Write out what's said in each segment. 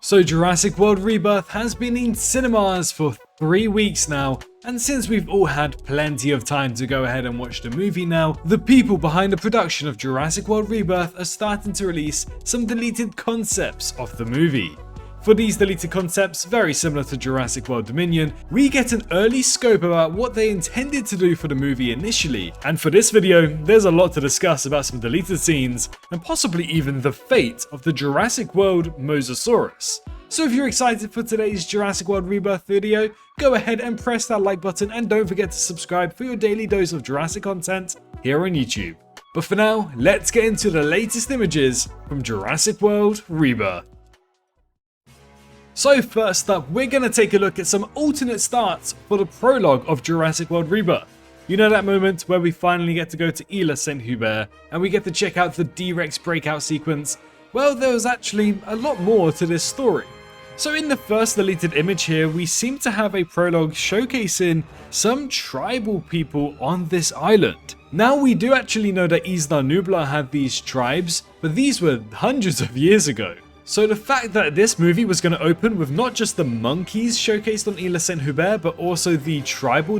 So Jurassic World Rebirth has been in cinemas for 3 weeks now, and since we've all had plenty of time to go ahead and watch the movie now, the people behind the production of Jurassic World Rebirth are starting to release some deleted concepts of the movie. For these deleted concepts, very similar to Jurassic World Dominion, we get an early scope about what they intended to do for the movie initially. And for this video, there's a lot to discuss about some deleted scenes, and possibly even the fate of the Jurassic World Mosasaurus. So if you're excited for today's Jurassic World Rebirth video, go ahead and press that like button and don't forget to subscribe for your daily dose of Jurassic content here on YouTube. But for now, let's get into the latest images from Jurassic World Rebirth. So first up, we're going to take a look at some alternate starts for the prologue of Jurassic World Rebirth. You know that moment where we finally get to go to Isla St. Hubert and we get to check out the D-Rex breakout sequence? Well, there was actually a lot more to this story. So in the first deleted image here, we seem to have a prologue showcasing some tribal people on this island. Now we do actually know that Isla Nublar had these tribes, but these were hundreds of years ago. So the fact that this movie was going to open with not just the monkeys showcased on Isla St. Hubert, but also the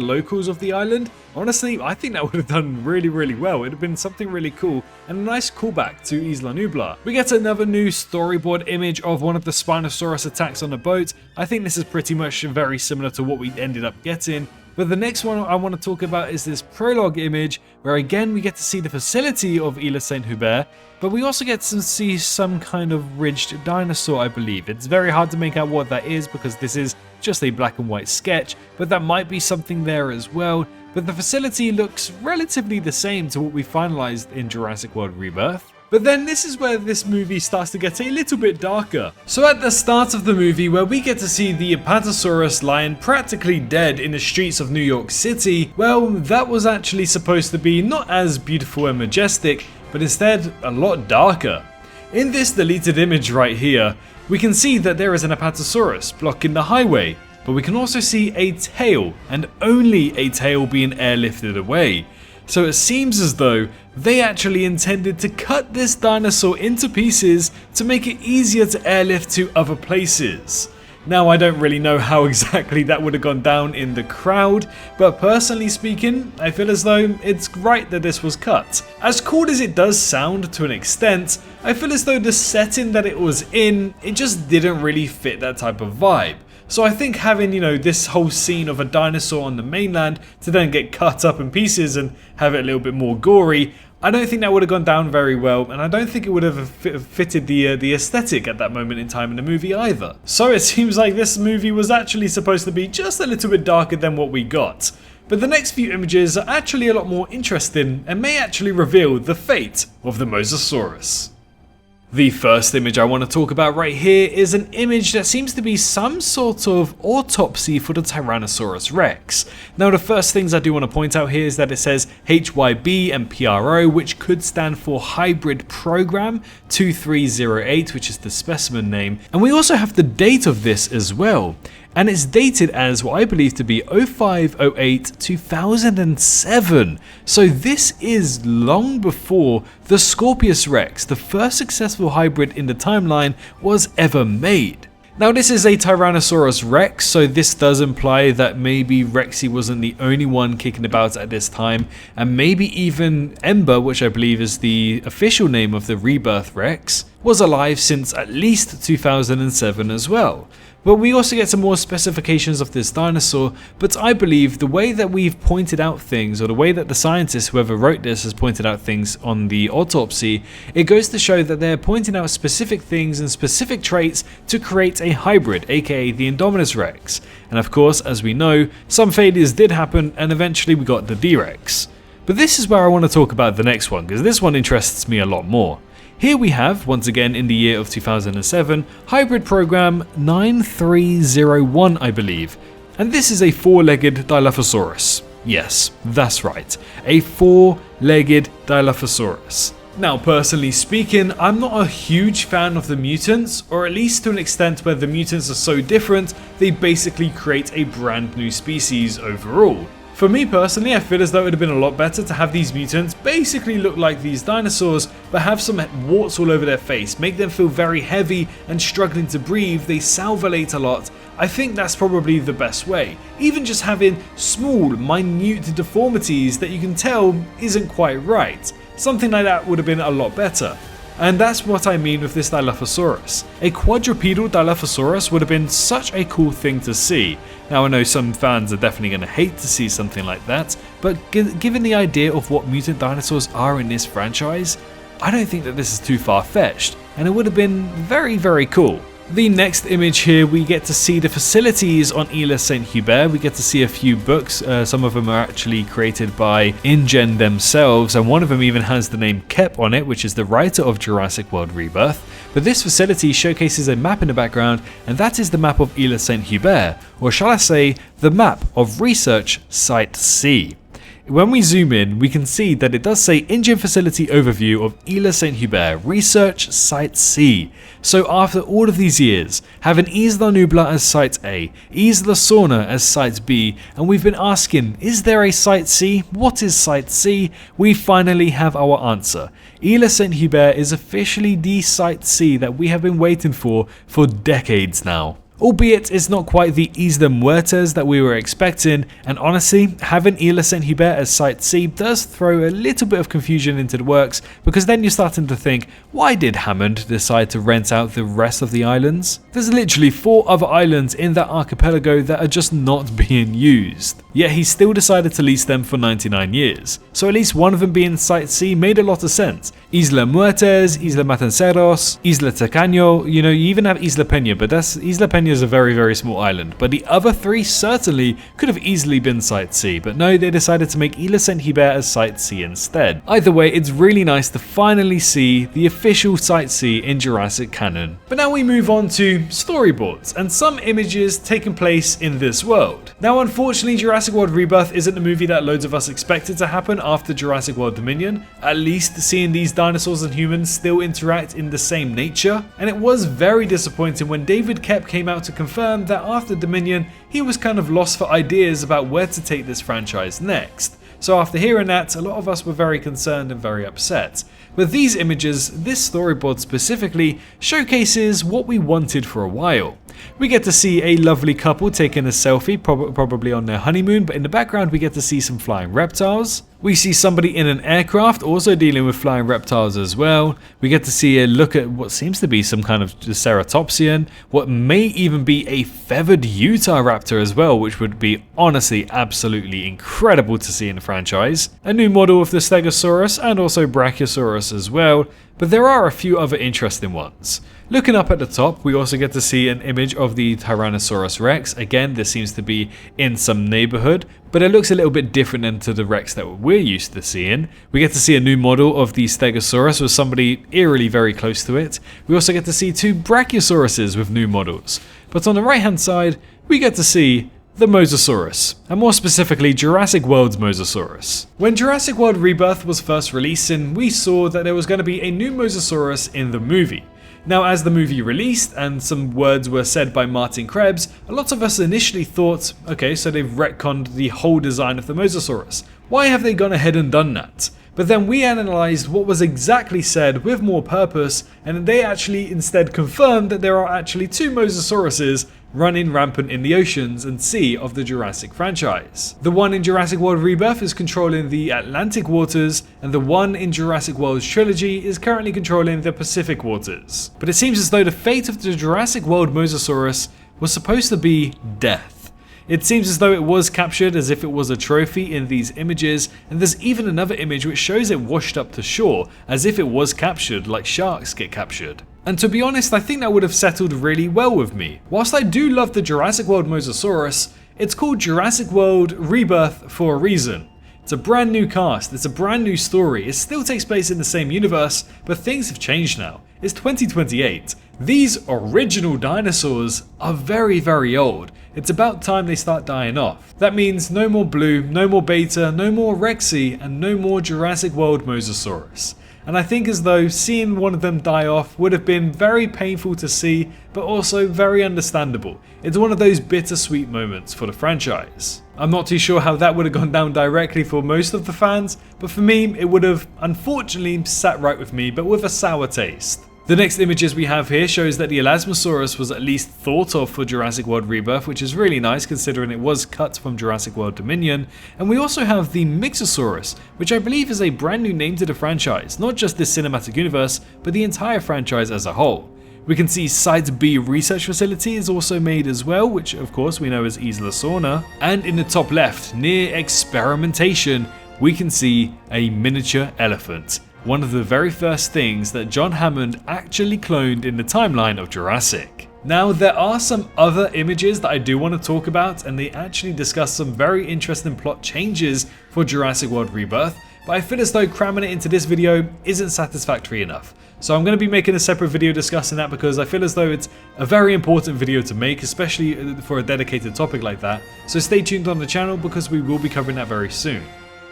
locals of the island, honestly, I think that would have done really well. It would have been something really cool and a nice callback to Isla Nublar. We get another new storyboard image of one of the Spinosaurus attacks on a boat. I think this is pretty much very similar to what we ended up getting. But the next one I want to talk about is this prologue image, where again we get to see the facility of Isla St. Hubert, but we also get to see some kind of ridged dinosaur, I believe. It's very hard to make out what that is because this is just a black and white sketch, but that might be something there as well. But the facility looks relatively the same to what we finalized in Jurassic World Rebirth. But then this is where this movie starts to get a little bit darker. So at the start of the movie, where we get to see the Apatosaurus lying practically dead in the streets of New York City, well, that was actually supposed to be not as beautiful and majestic, but instead a lot darker. In this deleted image right here, we can see that there is an Apatosaurus blocking the highway, but we can also see a tail, and only a tail, being airlifted away. So it seems as though they actually intended to cut this dinosaur into pieces to make it easier to airlift to other places. Now, I don't really know how exactly that would have gone down in the crowd, but personally speaking, I feel as though it's right that this was cut. As cool as it does sound to an extent, I feel as though the setting that it was in, it just didn't really fit that type of vibe. So I think having, this whole scene of a dinosaur on the mainland to then get cut up in pieces and have it a little bit more gory, I don't think that would have gone down very well, and I don't think it would have fitted the aesthetic at that moment in time in the movie either. So it seems like this movie was actually supposed to be just a little bit darker than what we got. But the next few images are actually a lot more interesting and may actually reveal the fate of the Mosasaurus. The first image I want to talk about right here is an image that seems to be some sort of autopsy for the Tyrannosaurus Rex. Now, the first things I do want to point out here is that it says HYB and PRO, which could stand for Hybrid Program 2308, which is the specimen name. And we also have the date of this as well. And it's dated as what I believe to be 0508-2007. So this is long before the Scorpius Rex, the first successful hybrid in the timeline, was ever made. Now, this is a Tyrannosaurus Rex, so this does imply that maybe Rexy wasn't the only one kicking about at this time, and maybe even Ember, which I believe is the official name of the Rebirth Rex, was alive since at least 2007 as well. But we also get some more specifications of this dinosaur, but I believe the way that we've pointed out things, or the way that the scientist, whoever wrote this, has pointed out things on the autopsy, it goes to show that they're pointing out specific things and specific traits to create a hybrid, aka the Indominus Rex. And of course, as we know, some failures did happen, and eventually we got the D-Rex. But this is where I want to talk about the next one, because this one interests me a lot more. Here we have, once again in the year of 2007, Hybrid Program 9301, I believe. And this is a four-legged Dilophosaurus. Yes, that's right, a four-legged Dilophosaurus. Now, personally speaking, I'm not a huge fan of the mutants, or at least to an extent where the mutants are so different, they basically create a brand new species overall. For me personally, I feel as though it would have been a lot better to have these mutants basically look like these dinosaurs, but have some warts all over their face, make them feel very heavy and struggling to breathe, they salivate a lot. I think that's probably the best way. Even just having small, minute deformities that you can tell isn't quite right. Something like that would have been a lot better. And that's what I mean with this Dilophosaurus. A quadrupedal Dilophosaurus would have been such a cool thing to see. Now I know some fans are definitely going to hate to see something like that, but given the idea of what mutant dinosaurs are in this franchise, I don't think that this is too far-fetched, and it would have been very, very cool. The next image here, we get to see the facilities on Isla Saint Hubert. We get to see a few books. Some of them are actually created by InGen themselves, and one of them even has the name Kep on it, which is the writer of Jurassic World Rebirth. But this facility showcases a map in the background, and that is the map of Isla Saint Hubert, or shall I say, the map of Research Site C. When we zoom in, we can see that it does say InGen Facility Overview of Isla Saint Hubert, Research Site C. So after all of these years, having Isla Nublar as Site A, Isla Sorna as Site B, and we've been asking, is there a Site C? What is Site C? We finally have our answer. Isla Saint Hubert is officially the Site C that we have been waiting for decades now. Albeit it's not quite the Isla Muertes that we were expecting, and honestly, having Isla Saint Hubert as Site C does throw a little bit of confusion into the works, because then you're starting to think, why did Hammond decide to rent out the rest of the islands? There's literally 4 other islands in that archipelago that are just not being used. Yet he still decided to lease them for 99 years. So at least one of them being Site C made a lot of sense. Isla Muertes, Isla Matanceros, Isla Tacaño, you even have Isla Peña, but Isla Peña is a very, very small island. But the other 3 certainly could have easily been Site C, but no, they decided to make Isla Saint Hubert as Site C instead. Either way, it's really nice to finally see the official Site C in Jurassic canon. But now we move on to storyboards and some images taking place in this world. Now unfortunately, Jurassic World Rebirth isn't the movie that loads of us expected to happen after Jurassic World Dominion, at least seeing these dinosaurs and humans still interact in the same nature, and it was very disappointing when David Kep came out to confirm that after Dominion, he was kind of lost for ideas about where to take this franchise next. So after hearing that, a lot of us were very concerned and very upset. But these images, this storyboard specifically, showcases what we wanted for a while. We get to see a lovely couple taking a selfie, probably on their honeymoon, but in the background we get to see some flying reptiles. We see somebody in an aircraft also dealing with flying reptiles as well. We get to see a look at what seems to be some kind of ceratopsian, what may even be a feathered Utahraptor as well, which would be honestly absolutely incredible to see in the franchise. A new model of the Stegosaurus and also Brachiosaurus as well, but there are a few other interesting ones. Looking up at the top, we also get to see an image of the Tyrannosaurus Rex. Again, this seems to be in some neighborhood, but it looks a little bit different than to the Rex that we're used to seeing. We get to see a new model of the Stegosaurus with somebody eerily very close to it. We also get to see 2 Brachiosauruses with new models. But on the right hand side, we get to see the Mosasaurus, and more specifically Jurassic World's Mosasaurus. When Jurassic World Rebirth was first releasing, we saw that there was going to be a new Mosasaurus in the movie. Now, as the movie released and some words were said by Martin Krebs, a lot of us initially thought, okay, so they've retconned the whole design of the Mosasaurus. Why have they gone ahead and done that? But then we analysed what was exactly said with more purpose, and they actually instead confirmed that there are actually 2 Mosasauruses running rampant in the oceans and sea of the Jurassic franchise. The one in Jurassic World Rebirth is controlling the Atlantic waters, and the one in Jurassic World's trilogy is currently controlling the Pacific waters. But it seems as though the fate of the Jurassic World Mosasaurus was supposed to be death. It seems as though it was captured as if it was a trophy in these images, and there's even another image which shows it washed up to shore, as if it was captured like sharks get captured. And to be honest, I think that would have settled really well with me. Whilst I do love the Jurassic World Mosasaurus, it's called Jurassic World Rebirth for a reason. It's a brand new cast, it's a brand new story, it still takes place in the same universe, but things have changed now. It's 2028. These original dinosaurs are very, very old. It's about time they start dying off. That means no more Blue, no more Beta, no more Rexy, and no more Jurassic World Mosasaurus. And I think as though seeing one of them die off would have been very painful to see, but also very understandable. It's one of those bittersweet moments for the franchise. I'm not too sure how that would have gone down directly for most of the fans, but for me it would have unfortunately sat right with me, but with a sour taste. The next images we have here shows that the Elasmosaurus was at least thought of for Jurassic World Rebirth, which is really nice considering it was cut from Jurassic World Dominion. And we also have the Mosasaurus, which I believe is a brand new name to the franchise, not just this cinematic universe, but the entire franchise as a whole. We can see Site B research facility is also made as well, which of course we know as Isla Sorna. And in the top left, near experimentation, we can see a miniature elephant. One of the very first things that John Hammond actually cloned in the timeline of Jurassic. Now there are some other images that I do want to talk about, and they actually discuss some very interesting plot changes for Jurassic World Rebirth, but I feel as though cramming it into this video isn't satisfactory enough. So I'm going to be making a separate video discussing that because I feel as though it's a very important video to make, especially for a dedicated topic like that. So stay tuned on the channel because we will be covering that very soon.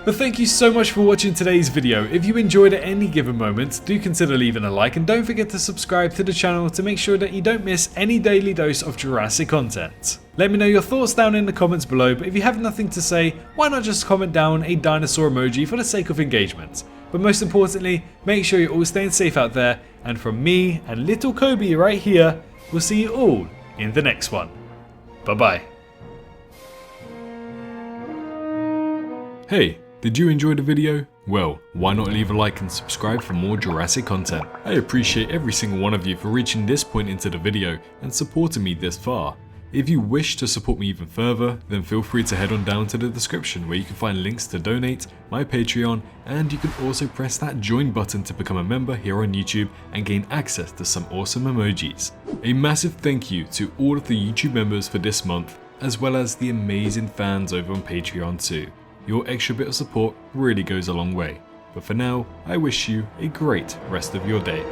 But thank you so much for watching today's video. If you enjoyed at any given moment, do consider leaving a like and don't forget to subscribe to the channel to make sure that you don't miss any daily dose of Jurassic content. Let me know your thoughts down in the comments below, but if you have nothing to say, why not just comment down a dinosaur emoji for the sake of engagement. But most importantly, make sure you're all staying safe out there, and from me and little Kobe right here, we'll see you all in the next one. Bye bye. Hey, did you enjoy the video? Well, why not leave a like and subscribe for more Jurassic content? I appreciate every single one of you for reaching this point into the video and supporting me this far. If you wish to support me even further, then feel free to head on down to the description where you can find links to donate, my Patreon, and you can also press that join button to become a member here on YouTube and gain access to some awesome emojis. A massive thank you to all of the YouTube members for this month, as well as the amazing fans over on Patreon too. Your extra bit of support really goes a long way. But for now, I wish you a great rest of your day.